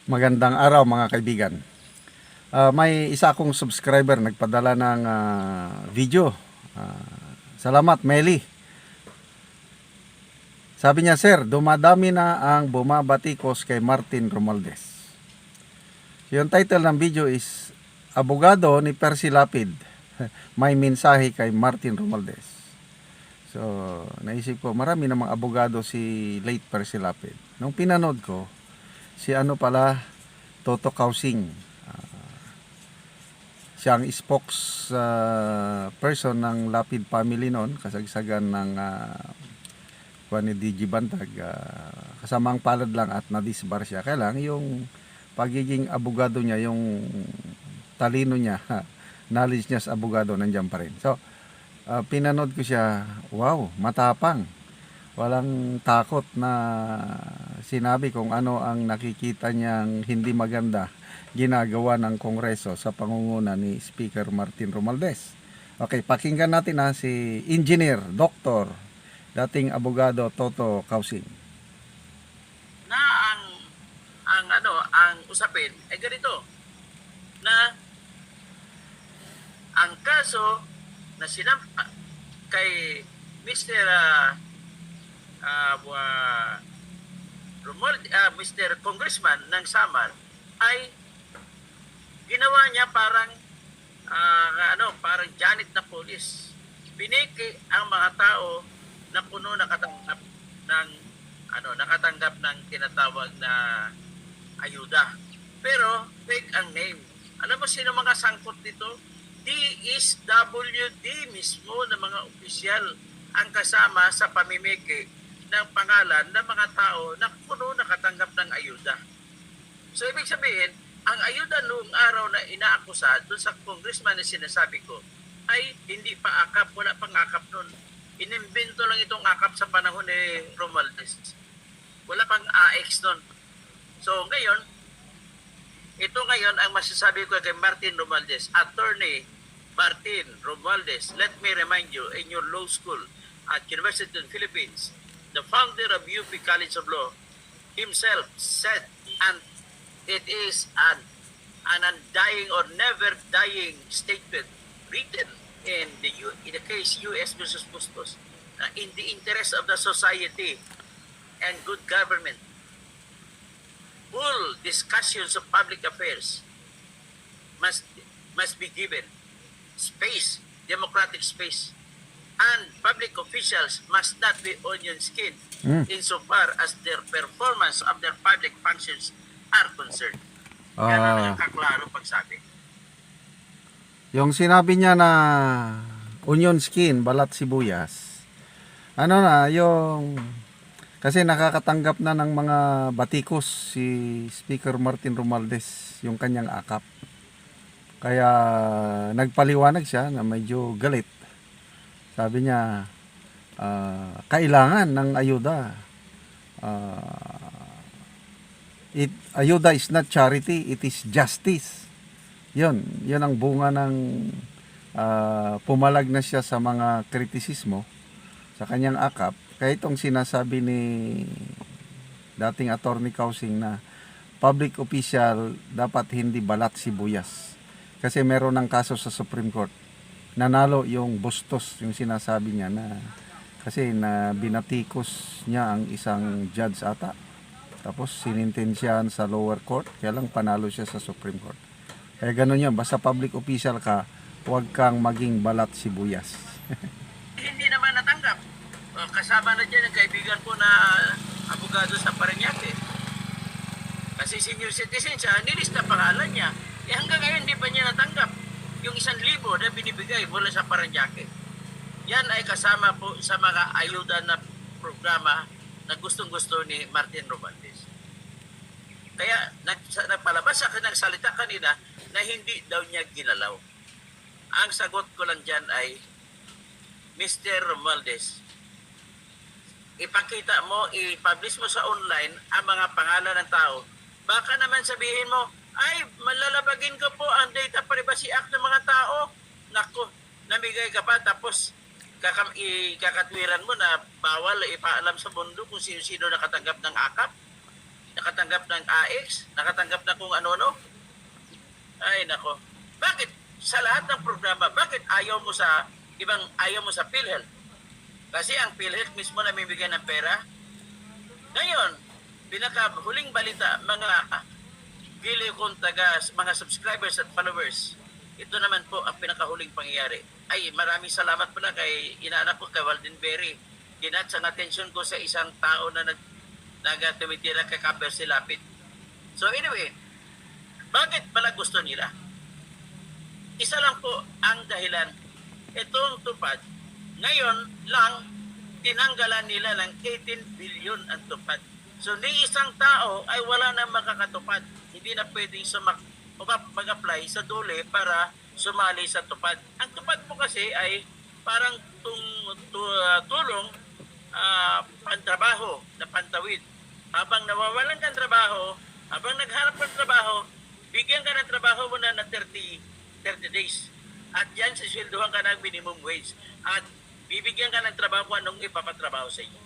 Magandang araw mga kaibigan. May isa akong subscriber nagpadala ng video. Salamat Meli. Sabi niya, sir, dumadami na ang bumabatikos kay Martin Romualdez. Yung title ng video is Abogado ni Percy Lapid. May mensahe kay Martin Romualdez. So, naisip ko, marami namang abogado si late Percy Lapid. Nung pinanood ko, si Toto Kausing. Siya ang spokesperson ng Lapid family noon, kasagsagan ng Juan D.G. Bantag. Kasamang palad lang at nadisbar siya. Kaya lang, yung pagiging abogado niya, yung talino niya, knowledge niya sa abogado, nandiyan pa rin. So, pinanood ko siya, wow, matapang. Walang takot na sinabi kung ano ang nakikita niyang hindi maganda ginagawa ng Kongreso sa pangunguna ni Speaker Martin Romualdez. Okay, pakinggan natin si Engineer, Doktor, dating abogado Toto Kausing. Na ang usapin ay ganito, na ang kaso na sinampa kay Mr. Mr. Congressman ng Samar ay ginawa niya parang Janet na police. Piniki ang mga tao na puno nakatanggap ng tinatawag na ayuda. Pero fake ang name. Alam mo sino mga sangkot dito? DSWD mismo ng mga opisyal ang kasama sa pamimiki ng pangalan ng mga tao na puno nakatanggap ng ayuda. So ibig sabihin, ang ayuda noong araw na inaakusa doon sa congressman na sinasabi ko ay hindi pa akap, wala pang akap noon. Inimbento lang itong akap sa panahon ni Romualdez. Wala pang AX noon. So ngayon, ito ngayon ang masasabi ko kay Martin Romualdez, Attorney Martin Romualdez. Let me remind you, in your law school at University of the Philippines, the founder of UP College of Law himself said, and it is an undying or never dying statement written in the case U.S. versus Bustos, in the interest of the society and good government, full discussions of public affairs must be given space, democratic space, and public officials must not be onion skin insofar as their performance of their public functions are concerned. Yan ang kaklaro pagsabi. Yung sinabi niya na onion skin, balat sibuyas, kasi nakakatanggap na ng mga batikos si Speaker Martin Romualdez, yung kanyang akap. Kaya nagpaliwanag siya na medyo galit. Sabi niya, kailangan ng ayuda. Ayuda is not charity, it is justice. Yun ang bunga ng pumalag na siya sa mga kritisismo sa kanyang akap. Kaya itong sinasabi ni dating Attorney Kausing na public official dapat hindi balat sibuyas. Kasi meron ng kaso sa Supreme Court. Nanalo yung Bustos, yung sinasabi niya na kasi na binatikos niya ang isang judge ata. Tapos sinintensyahan sa lower court, kaya lang panalo siya sa Supreme Court. Kaya ganun yan, basta public official ka, huwag kang maging balat sibuyas. Hindi naman natanggap. Kasama na dyan ang kaibigan ko na abogado sa Parañaque. Kasi senior citizen siya, nilista pangalan niya. Hanggang ngayon hindi pa niya natanggap yung 1,000 na binibigay mula sa Parañaque. Yan ay kasama po sa mga ayuda na programa na gustong-gusto ni Martin Romualdez. Kaya nagpalabas sa kanyang salita kanina na hindi daw niya ginalaw. Ang sagot ko lang dyan ay, Mr. Romualdez, ipakita mo, i-publish mo sa online ang mga pangalan ng tao. Baka naman sabihin mo, ay, malalabagin ko po ang Data Privacy Act ng mga tao. Naku, namigay ka pa, tapos kakatwiran mo na bawal ipaalam sa mundo kung sino-sino nakatanggap ng akap. nakatanggap ng AX, nakatanggap na kung ano-ano. Ay, nako. Bakit sa lahat ng programa, bakit ayaw mo sa PhilHealth? Kasi ang PhilHealth mismo namimigay ng pera. Ngayon, huling balita, mga giliw kong mga subscribers at followers, ito naman po ang pinakahuling pangyayari. Ay, maraming salamat pala kay inaanak ko, kay Walden Berry. Kinat ang atensyon ko sa isang tao na tumitira kay Kaper Silapit. So anyway, bakit pala gusto nila? Isa lang po ang dahilan. Itong tupad, ngayon lang tinanggalan nila ng 18 billion ang tupad. So ni isang tao ay wala na makakatupad. Hindi na pwedeng mag-apply sa DOLE para sumali sa tupad. Ang tupad po kasi ay parang tulong pantrabaho na pantawid. Habang nawawalan ka ng trabaho, habang naghanap ng trabaho, bigyan ka ng trabaho mo na 30 days. At yan, sisweldohan ka ng minimum wage. At bibigyan ka ng trabaho kung anong ipapatrabaho sa iyo.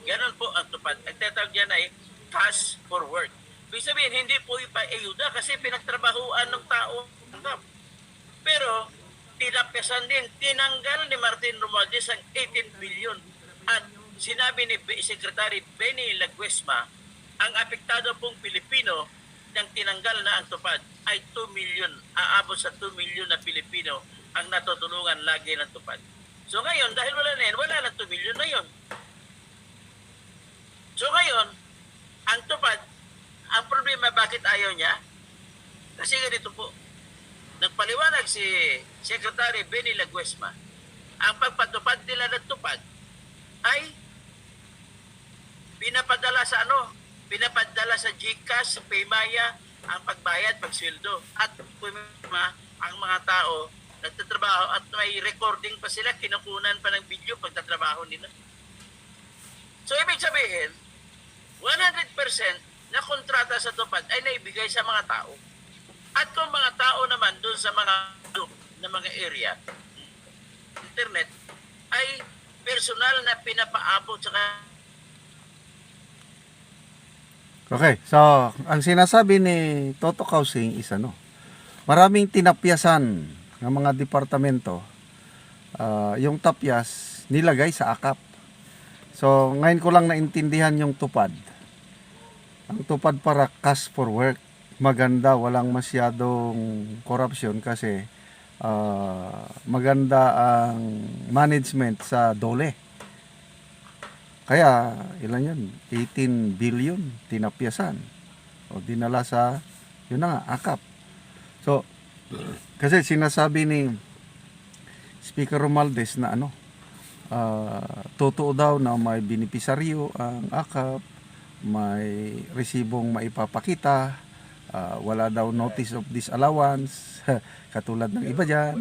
Ganon po ang tupad. Ang tatawag yan ay cash for work. Ibig sabihin, hindi po ipa-ayuda kasi pinagtrabahoan ng tao. Pero, tinapyasan din, tinanggal ni Martin Romualdez ang 18 billion. At sinabi ni Secretary Benny Laguesma, ang apektado pong Pilipino nang tinanggal na ang tupad ay 2 million, aabot sa 2 million na Pilipino ang natutulungan lagi ng tupad. So ngayon, dahil wala na yan, wala na 2 million na yun. So ngayon, ang tupad, ang problema bakit ayaw niya? Kasi ganito po, nagpaliwanag si Secretary Benny Laguesma, ang pagpatupad nila ng tupad ay pinapadala sa GCash, sa Paymaya, ang pagbayad, pagsweldo. At ang mga tao nagtatrabaho at may recording pa sila, kinukunan pa ng video pagtatrabaho nila. So, ibig sabihin, 100% na kontrata sa tupad ay naibigay sa mga tao. At kung mga tao naman doon sa mga area, internet, ay personal na pinapaabot sa Okay, so ang sinasabi ni Toto Kausing is maraming tinapyasan ng mga departamento, yung tapyas nilagay sa akap. So ngayon ko lang naintindihan yung tupad. Ang tupad para cash for work, maganda, walang masyadong corruption kasi maganda ang management sa DOLE. Kaya, ilan yun? 18 billion tinapyasan. O dinala sa, yun na nga, akap. So, kasi sinasabi ni Speaker Romualdez na totoo daw na may benepisaryo ang akap, may resibong maipapakita, wala daw notice of disallowance, katulad ng iba dyan.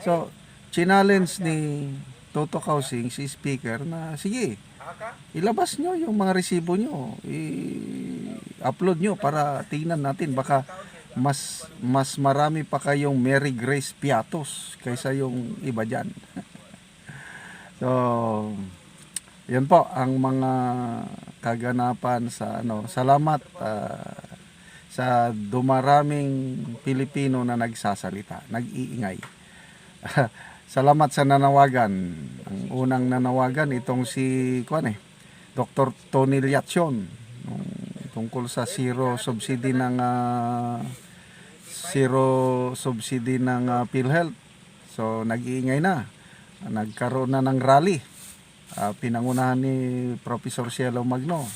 So, challenge ni Toto Kausing, si Speaker, na sige, ilabas nyo yung mga resibo nyo, i-upload nyo para tingnan natin, baka mas marami pa kayong Mary Grace Piatos kaysa yung iba dyan. So, yan po ang mga kaganapan sa salamat sa dumaraming Pilipino na nagsasalita, nag-iingay. Salamat sa nanawagan. Ang unang nanawagan itong si Dr. Tony Liacion, tungkol sa zero subsidy ng PhilHealth. So nag-iingay na. Nagkaroon na ng rally. Pinangunahan ni Professor Cielo Magno.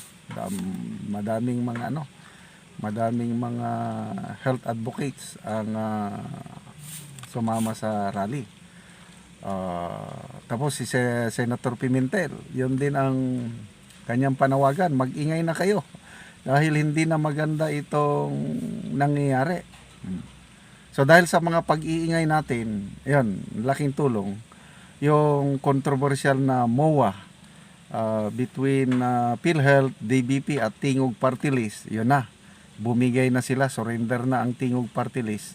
Madaming mga health advocates ang sumama sa rally. Tapos si Senator Pimentel, yun din ang kanyang panawagan, mag-ingay na kayo dahil hindi na maganda itong nangyayari. So dahil sa mga pag-iingay natin, yun, laking tulong yung controversial na MOA between PhilHealth, DBP at Tingog Party List. Yun na, bumigay na sila, surrender na ang Tingog Party List.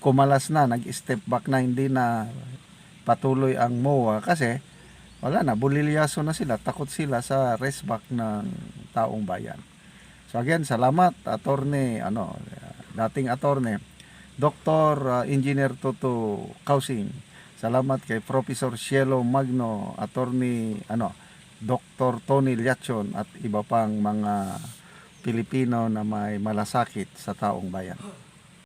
Kumalas na, nag-step back na, hindi na patuloy ang MOA kasi wala na, bulilyaso na sila, takot sila sa resback ng taong bayan. So again, salamat attorney dating attorney Dr. Engineer Tutu Kausing. Salamat kay Professor Cielo Magno, attorney Dr. Tony Liachon at iba pang mga Pilipino na may malasakit sa taong bayan.